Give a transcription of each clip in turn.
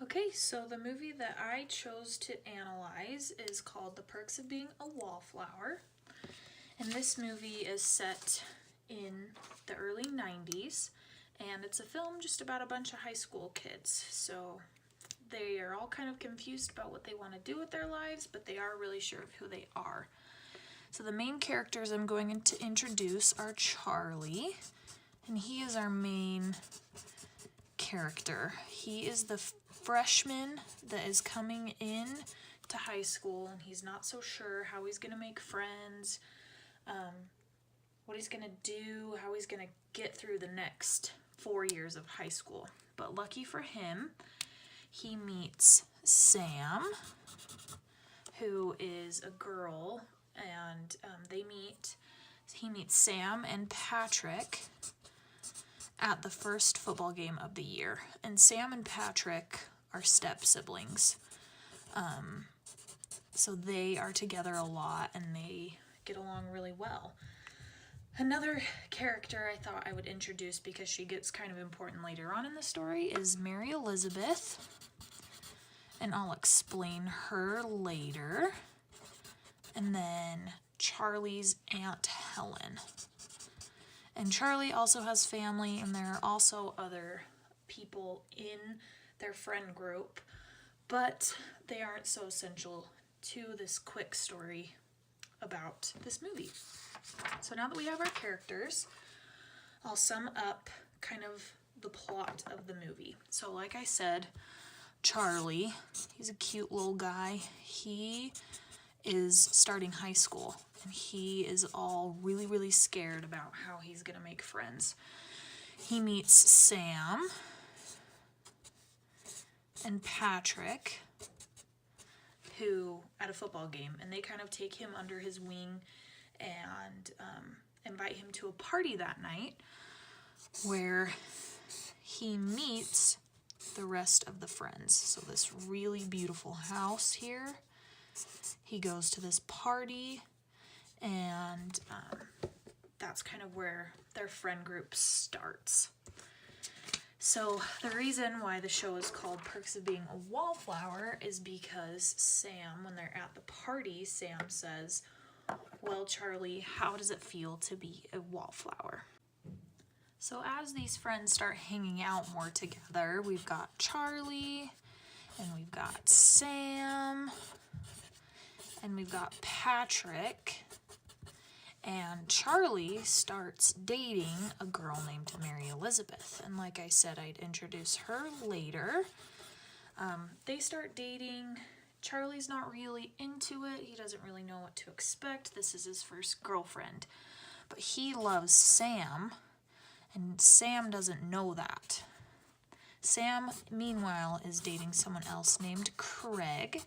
Okay, so the movie that I chose to analyze is called The Perks of Being a Wallflower. And this movie is set in the early 90s, and it's a film just about a bunch of high school kids. So they are all kind of confused about what they want to do with their lives, but they are really sure of who they are. So the main characters I'm going to introduce are Charlie, and he is our main character. He is the freshman that is coming in to high school, and he's not so sure how he's going to make friends, what he's going to do, how he's going to get through the next 4 years of high school. But lucky for him, he meets Sam, who is a girl, and he meets Sam and Patrick at the first football game of the year. And Sam and Patrick are step siblings. So they are together a lot and they get along really well. Another character I thought I would introduce because she gets kind of important later on in the story is Mary Elizabeth. And I'll explain her later. And then Charlie's Aunt Helen. And Charlie also has family, and there are also other people in their friend group, but they aren't so essential to this quick story about this movie. So now that we have our characters, I'll sum up kind of the plot of the movie. So like I said, Charlie, he's a cute little guy. He is starting high school, and he is all really, really scared about how he's going to make friends. He meets Sam and Patrick, who at a football game, and they kind of take him under his wing and invite him to a party that night where he meets the rest of the friends. So this really beautiful house here. He goes to this party, and that's kind of where their friend group starts. So the reason why the show is called Perks of Being a Wallflower is because Sam, when they're at the party, Sam says, "Well, Charlie, how does it feel to be a wallflower?" So as these friends start hanging out more together, we've got Charlie, and we've got Sam, and we've got Patrick, and Charlie starts dating a girl named Mary Elizabeth. And like I said, I'd introduce her later. They start dating. Charlie's not really into it. He doesn't really know what to expect. This is his first girlfriend. But he loves Sam, and Sam doesn't know that. Sam, meanwhile, is dating someone else named Craig.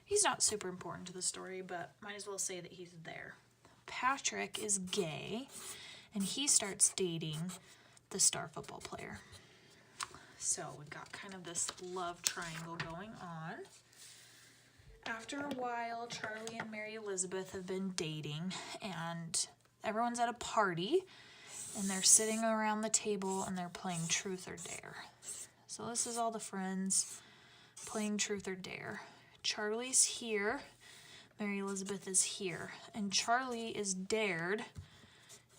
He's not super important to the story, but might as well say that he's there. Patrick is gay, and he starts dating the star football player. So we've got kind of this love triangle going on. After a while, Charlie and Mary Elizabeth have been dating, and everyone's at a party, and they're sitting around the table, and they're playing Truth or Dare. So this is all the friends playing Truth or Dare. Charlie's here, Mary Elizabeth is here, and Charlie is dared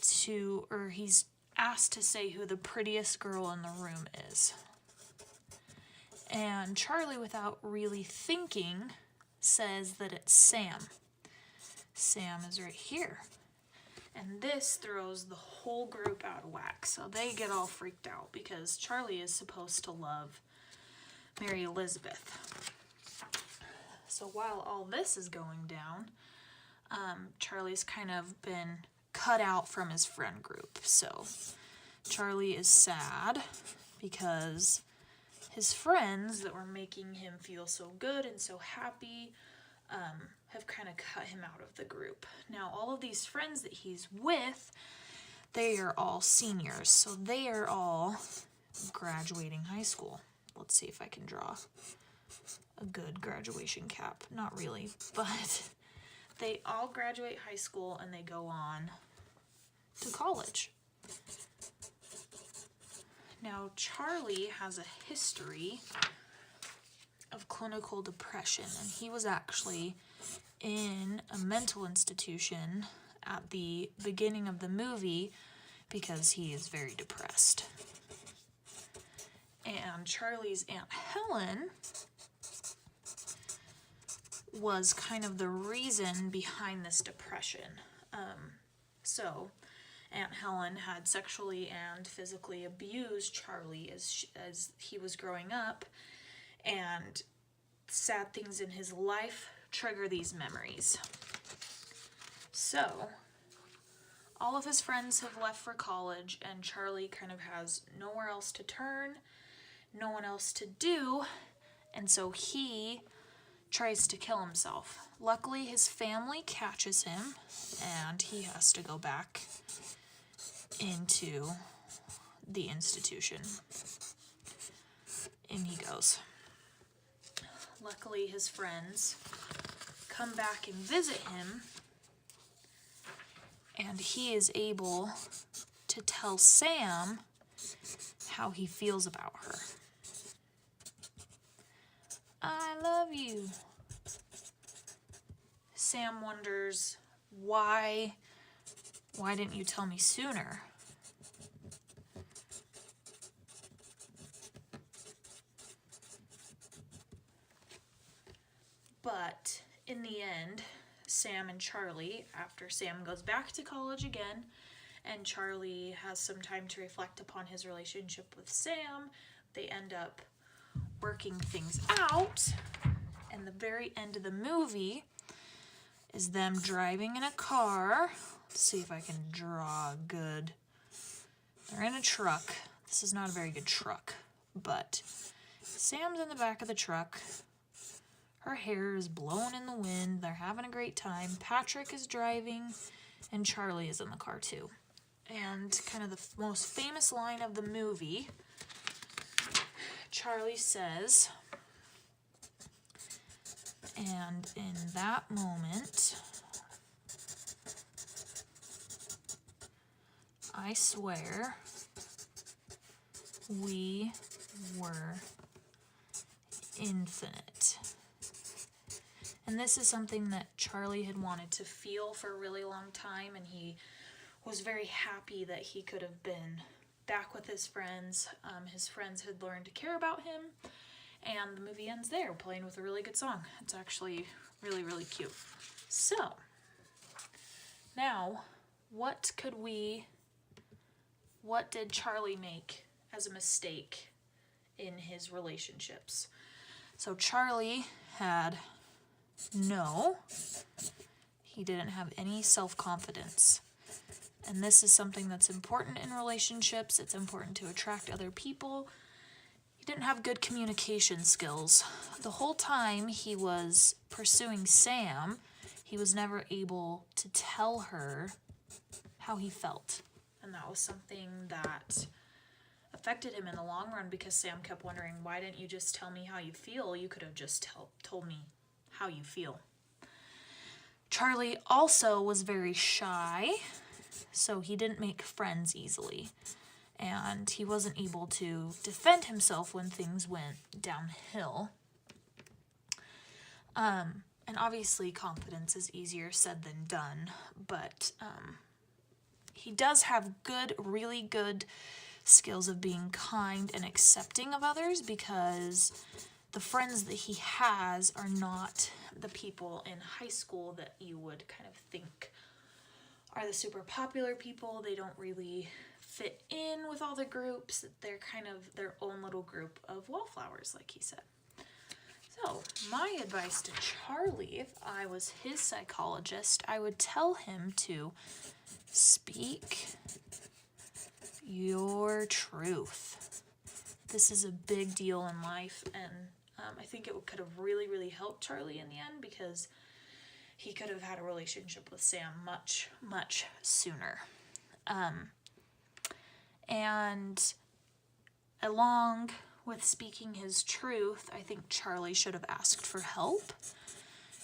to, or he's asked to say who the prettiest girl in the room is. And Charlie, without really thinking, says that it's Sam. Sam is right here. And this throws the whole group out of whack, so they get all freaked out because Charlie is supposed to love Mary Elizabeth. So while all this is going down, Charlie's kind of been cut out from his friend group. So Charlie is sad because his friends that were making him feel so good and so happy have kind of cut him out of the group. Now, all of these friends that he's with, they are all seniors, so they are all graduating high school. Let's see if I can draw a good graduation cap. Not really, but they all graduate high school and they go on to college. Now, Charlie has a history of clinical depression, and he was actually in a mental institution at the beginning of the movie because he is very depressed. And Charlie's Aunt Helen was kind of the reason behind this depression. So Aunt Helen had sexually and physically abused Charlie as he was growing up, and sad things in his life trigger these memories. So all of his friends have left for college, and Charlie kind of has nowhere else to turn, no one else to do, and so he tries to kill himself. Luckily, his family catches him, and he has to go back into the institution. In he goes. Luckily, his friends come back and visit him, and he is able to tell Sam how he feels about her. I love you. Sam wonders, why didn't you tell me sooner? But in the end, Sam and Charlie, after Sam goes back to college again, and Charlie has some time to reflect upon his relationship with Sam, they end up working things out, and the very end of the movie is them driving in a car. Let's see if I can draw good. They're in a truck. This is not a very good truck, but Sam's in the back of the truck. Her hair is blowing in the wind. They're having a great time. Patrick is driving, and Charlie is in the car too. And kind of the most famous line of the movie, Charlie says, and in that moment, I swear we were infinite. And this is something that Charlie had wanted to feel for a really long time, and he was very happy that he could have been back with his friends. His friends had learned to care about him, and the movie ends there, playing with a really good song. It's actually really, really cute. So, now, what did Charlie make as a mistake in his relationships? So Charlie he didn't have any self-confidence. And this is something that's important in relationships. It's important to attract other people. He didn't have good communication skills. The whole time he was pursuing Sam, he was never able to tell her how he felt. And that was something that affected him in the long run, because Sam kept wondering, why didn't you just tell me how you feel? You could have just told me how you feel. Charlie also was very shy, so he didn't make friends easily, and he wasn't able to defend himself when things went downhill. And obviously confidence is easier said than done, but he does have really good skills of being kind and accepting of others, because the friends that he has are not the people in high school that you would kind of think are the super popular people. They don't really fit in with all the groups. They're kind of their own little group of wallflowers, like he said. So, my advice to Charlie, if I was his psychologist, I would tell him to speak your truth. This is a big deal in life, and I think it could have really, really helped Charlie in the end, because he could have had a relationship with Sam much, much sooner. And along with speaking his truth, I think Charlie should have asked for help,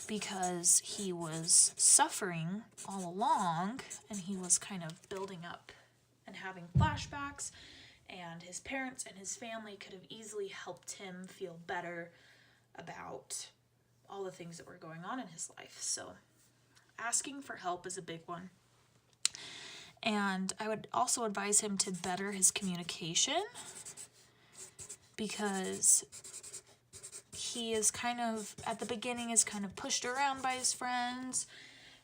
because he was suffering all along, and he was kind of building up and having flashbacks, and his parents and his family could have easily helped him feel better about all the things that were going on in his life. So asking for help is a big one. And I would also advise him to better his communication, because he is kind of, at the beginning, is kind of pushed around by his friends.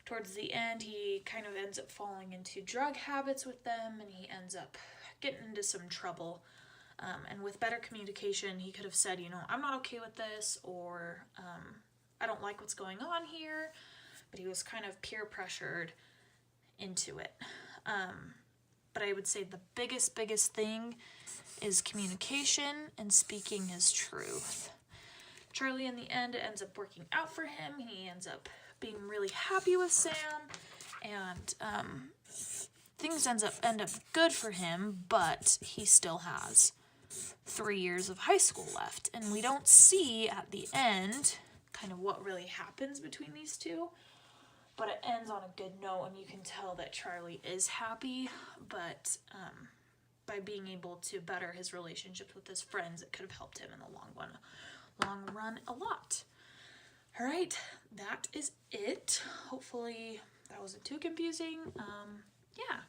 Towards the end, he kind of ends up falling into drug habits with them, and he ends up getting into some trouble. And with better communication, he could have said, I'm not okay with this, or I don't like what's going on here. But he was kind of peer pressured into it. But I would say the biggest thing is communication and speaking his truth. Charlie, in the end, ends up working out for him. He ends up being really happy with Sam, and things end up good for him, but he still has 3 years of high school left, and we don't see at the end kind of what really happens between these two. But it ends on a good note, and you can tell that Charlie is happy, but by being able to better his relationships with his friends, it could have helped him in the long run a lot. All right, that is it. Hopefully that wasn't too confusing. Yeah.